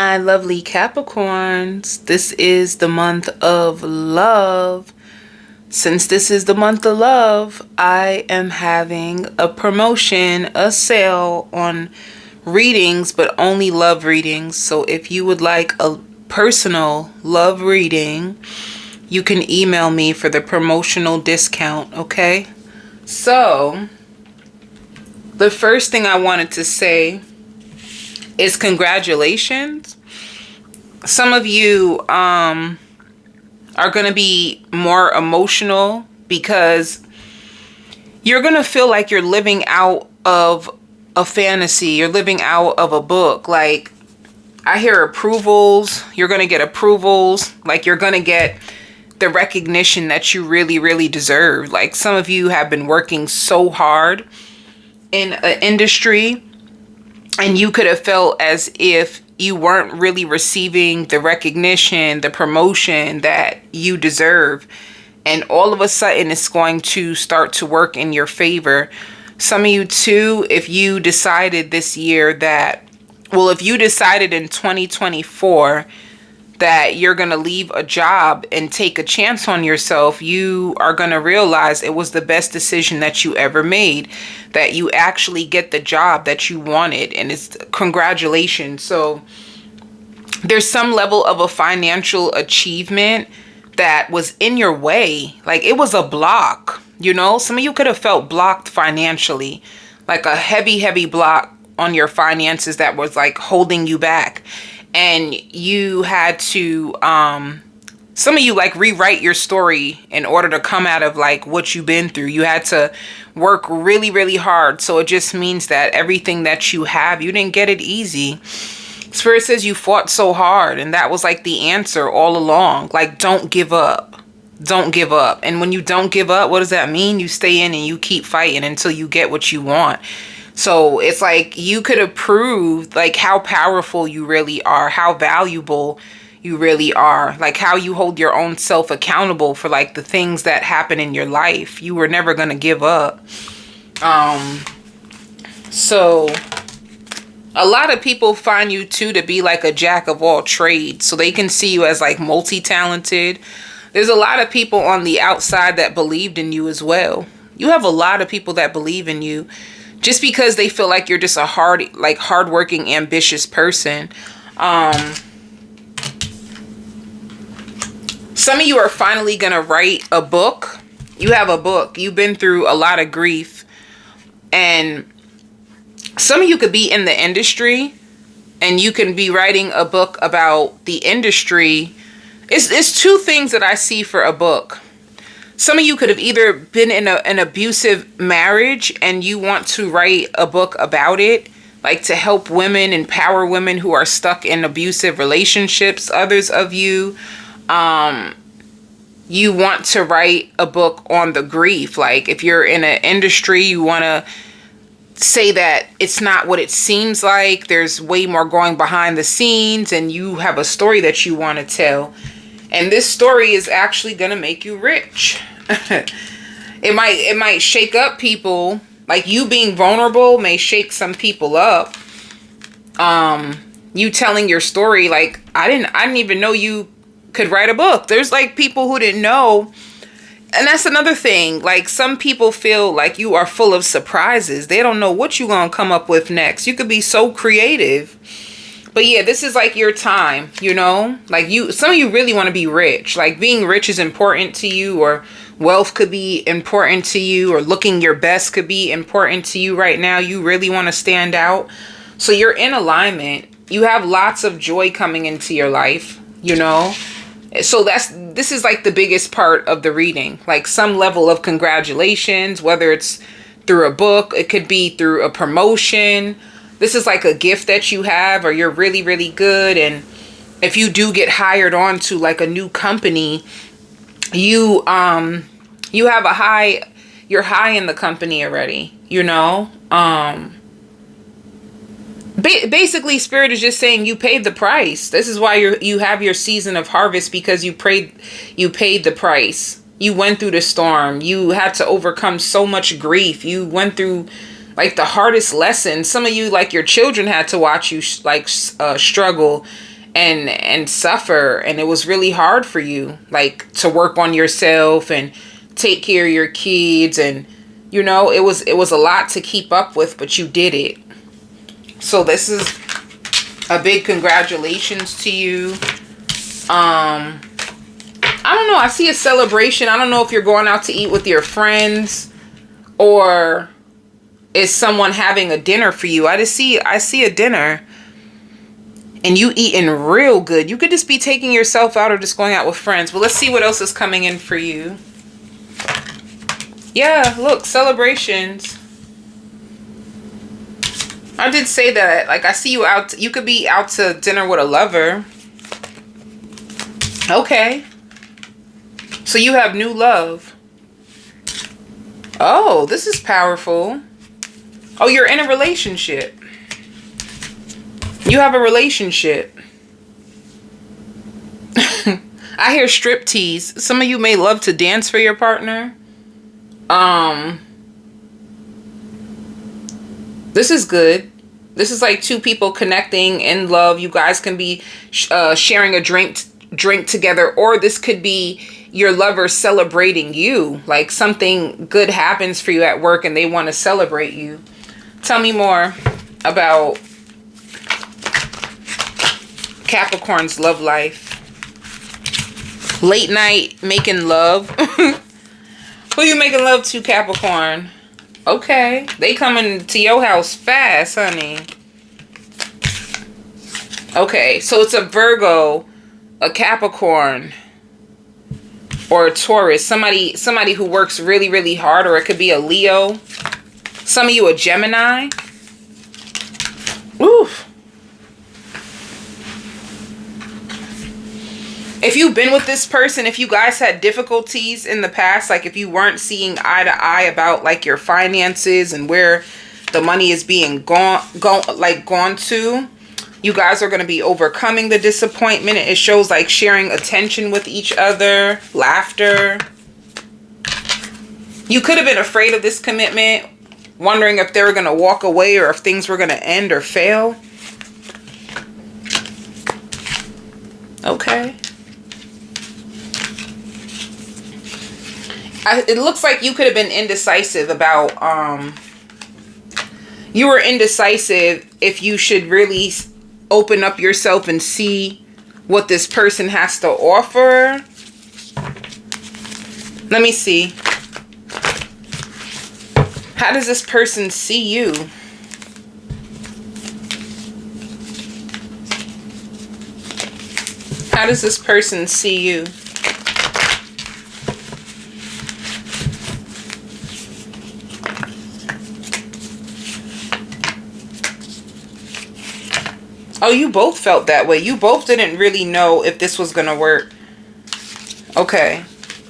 My lovely Capricorns, this is the month of love. Since this is the month of love, I am having a promotion, a sale on readings, but only love readings. So if you would like a personal love reading, you can email me for the promotional discount, okay? So, the first thing I wanted to say is congratulations. Some of you are going to be more emotional because you're going to feel like you're living out of a fantasy. You're living out of a book. Like, I hear approvals. You're going to get approvals. Like, you're going to get the recognition that you really, really deserve. Like, some of you have been working so hard in an industry, and you could have felt as if you weren't really receiving the recognition, the promotion that you deserve. And all of a sudden, it's going to start to work in your favor. Some of you too, if you decided this year that, well, if you decided in 2024 that you're going to leave a job and take a chance on yourself, you are going to realize it was the best decision that you ever made, that you actually get the job that you wanted. And it's congratulations. So there's some level of a financial achievement that was in your way. Like, it was a block, you know? Some of you could have felt blocked financially, like a heavy, heavy block on your finances that was like holding you back. And you had to, some of you like rewrite your story in order to come out of like what you've been through. You had to work really, really hard. So it just means that everything that you have, you didn't get it easy. Spirit says you fought so hard, and that was like the answer all along. Like, don't give up. Don't give up. And when you don't give up, what does that mean? You stay in and you keep fighting until you get what you want. So it's like you could have proved like how powerful you really are, how valuable you really are, like how you hold your own self accountable for like the things that happen in your life. You were never going to give up. So a lot of people find you too to be like a jack of all trades, so they can see you as like multi-talented. There's a lot of people on the outside that believed in you as well. You have a lot of people that believe in you, just because they feel like you're just a hardworking, ambitious person. Some of you are finally going to write a book. You have a book. You've been through a lot of grief. And some of you could be in the industry, and you can be writing a book about the industry. It's two things that I see for a book. Some of you could have either been in an abusive marriage and you want to write a book about it, like to help women, empower women who are stuck in abusive relationships. Others of you, you want to write a book on the grief. Like, if you're in an industry, you want to say that it's not what it seems like. There's way more going behind the scenes, and you have a story that you want to tell. And this story is actually going to make you rich. It might shake up people. Like, you being vulnerable may shake some people up. You telling your story, like, I didn't even know you could write a book. There's like people who didn't know. And that's another thing. Like, some people feel like you are full of surprises. They don't know what you're going to come up with next. You could be so creative. But yeah, this is like your time, you know? Like, some of you really want to be rich. Like, being rich is important to you, or wealth could be important to you, or looking your best could be important to you right now. You really want to stand out. So you're in alignment. You have lots of joy coming into your life, you know? So this is like the biggest part of the reading. Like, some level of congratulations, whether it's through a book, it could be through a promotion. This is like a gift that you have, or you're really, really good. And if you do get hired on to like a new company, you have you're high in the company already, you know? Basically, Spirit is just saying you paid the price. This is why you have your season of harvest, because you paid the price. You went through the storm. You had to overcome so much grief. You went through like the hardest lessons. Some of you, like your children, had to watch you struggle and suffer, and it was really hard for you, like, to work on yourself and take care of your kids, and you know, it was a lot to keep up with, but you did it. So this is a big congratulations to you. I don't know, I see a celebration. I don't know if you're going out to eat with your friends, or is someone having a dinner for you. I see a dinner. And you eating real good. You could just be taking yourself out or just going out with friends. But let's see what else is coming in for you. Yeah, look, celebrations. I did say that. Like, I see you out. You could be out to dinner with a lover. Okay. So you have new love. Oh, this is powerful. Oh, you're in a relationship. You have a relationship. I hear striptease. Some of you may love to dance for your partner. This is good. This is like two people connecting in love. You guys can be sharing a drink together, or this could be your lover celebrating you. Like, something good happens for you at work and they want to celebrate you. Tell me more about Capricorn's love life. Late night making love. Who you making love to, Capricorn? Okay. They coming to your house fast, honey. Okay. So it's a Virgo, a Capricorn, or a Taurus. Somebody who works really, really hard, or it could be a Leo. Some of you a Gemini. Oof. If you've been with this person, if you guys had difficulties in the past, like if you weren't seeing eye to eye about like your finances and where the money is being gone to, you guys are going to be overcoming the disappointment. It shows like sharing attention with each other, laughter. You could have been afraid of this commitment, wondering if they were going to walk away or if things were going to end or fail. Okay. It looks like you could have been indecisive about, you were indecisive if you should really open up yourself and see what this person has to offer. Let me see. How does this person see you? How does this person see you? Oh, you both felt that way. You both didn't really know if this was going to work. Okay.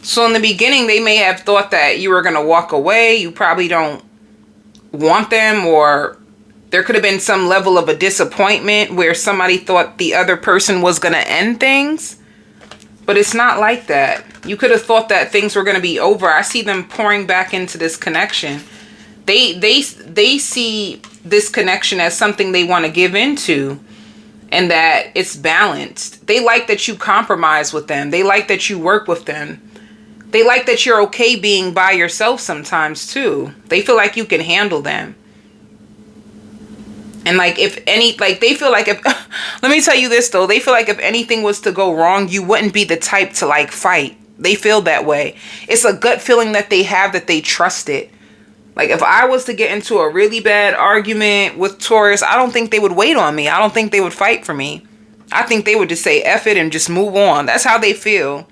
So in the beginning, they may have thought that you were going to walk away. You probably don't want them, or there could have been some level of a disappointment where somebody thought the other person was going to end things. But it's not like that. You could have thought that things were going to be over. I see them pouring back into this connection. They see this connection as something they want to give into, and that it's balanced. They like that you compromise with them. They like that you work with them. They like that you're okay being by yourself sometimes too. They feel like you can handle them. And like if any, like they feel like if, let me tell you this though, they feel like if anything was to go wrong, you wouldn't be the type to like fight. They feel that way. It's a gut feeling that they have, that they trust it. Like if I was to get into a really bad argument with Taurus, I don't think they would wait on me. I don't think they would fight for me. I think they would just say F it and just move on. That's how they feel.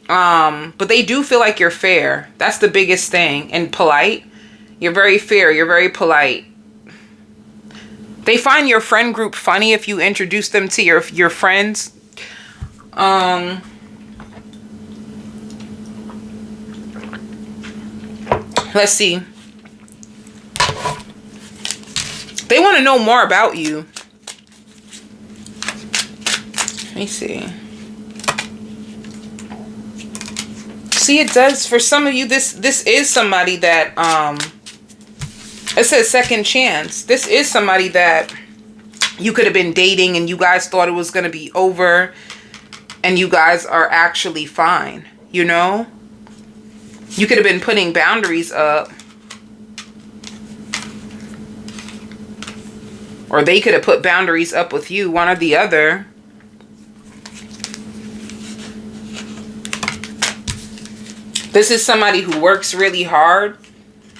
But they do feel like you're fair. That's the biggest thing. And polite. You're very fair. You're very polite. They find your friend group funny if you introduce them to your friends. Let's see. They want to know more about you. Let me see. See, it does. For some of you, this is somebody that, it says second chance. This is somebody that You could have been dating and you guys thought it was going to be over, and you guys are actually fine, you know? You could have been putting boundaries up. Or they could have put boundaries up with you, one or the other. This is somebody who works really hard.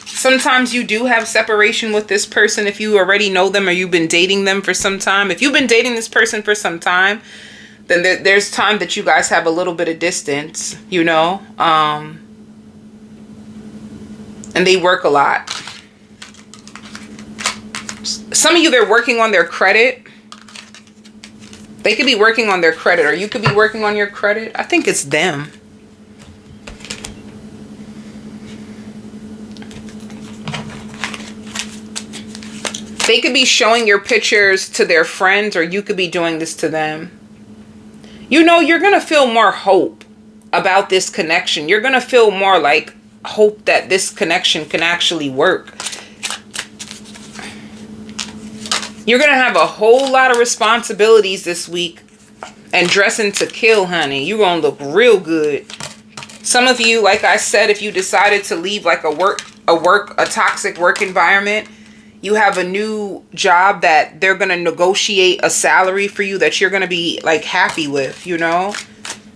Sometimes you do have separation with this person if you already know them or you've been dating them for some time. If you've been dating this person for some time, then there's time that you guys have a little bit of distance, you know. And they work a lot. Some of you, they're working on their credit. They could be working on their credit, or you could be working on your credit. I think it's them. They could be showing your pictures to their friends, or you could be doing this to them. You know, you're going to feel more hope about this connection. You're going to feel more like hope that this connection can actually work. You're going to have a whole lot of responsibilities this week and dressing to kill, honey. You're going to look real good. Some of you, like I said, if you decided to leave like a toxic work environment, you have a new job that they're going to negotiate a salary for you that you're going to be like happy with, you know?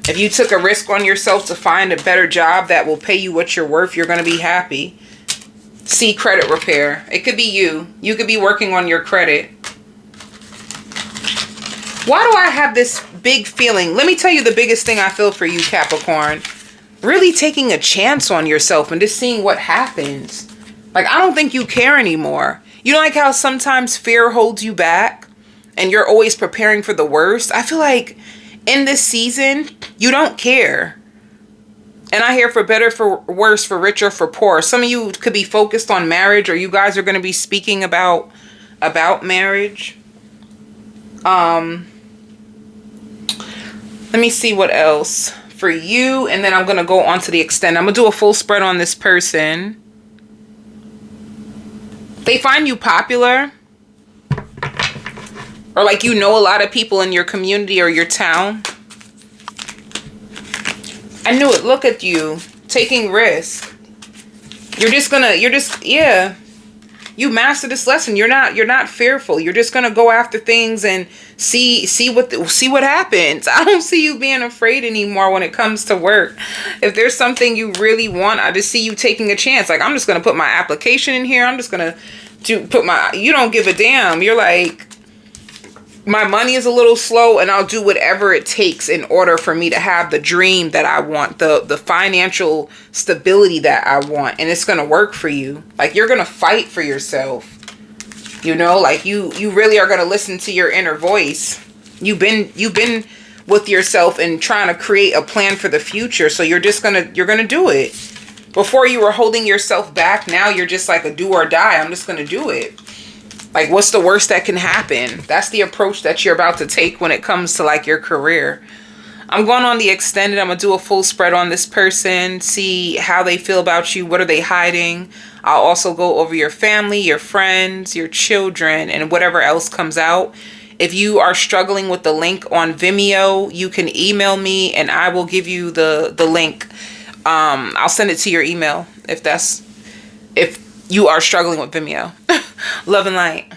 If you took a risk on yourself to find a better job that will pay you what you're worth, you're going to be happy. See, credit repair. It could be you. You could be working on your credit. Why do I have this big feeling? Let me tell you the biggest thing I feel for you, Capricorn. Really taking a chance on yourself and just seeing what happens. Like, I don't think you care anymore. You know, like how sometimes fear holds you back and you're always preparing for the worst? I feel like in this season, you don't care. And I hear for better, for worse, for richer, for poor. Some of you could be focused on marriage, or you guys are going to be speaking about marriage. Let me see what else for you. And then I'm going to go on to the extend. I'm going to do a full spread on this person. They find you popular. Or like you know a lot of people in your community or your town. I knew it. Look at you. Taking risk. Yeah. You master this lesson. You're not fearful. You're just gonna go after things and see what happens. I don't see you being afraid anymore when it comes to work. If there's something you really want, I just see you taking a chance. Like, I'm just gonna put my application in here. I'm just gonna you don't give a damn. You're like, my money is a little slow and I'll do whatever it takes in order for me to have the dream that I want, the financial stability that I want, and it's going to work for you. Like, you're going to fight for yourself. You know, like you really are going to listen to your inner voice. You've been with yourself and trying to create a plan for the future. So you're going to do it. Before you were holding yourself back, now you're just like a do or die. I'm just going to do it. Like, what's the worst that can happen? That's the approach that you're about to take when it comes to like your career. I'm going on the extended. I'm going to do a full spread on this person. See how they feel about you. What are they hiding? I'll also go over your family, your friends, your children, and whatever else comes out. If you are struggling with the link on Vimeo, you can email me and I will give you the link. I'll send it to your email if you are struggling with Vimeo. Love and light.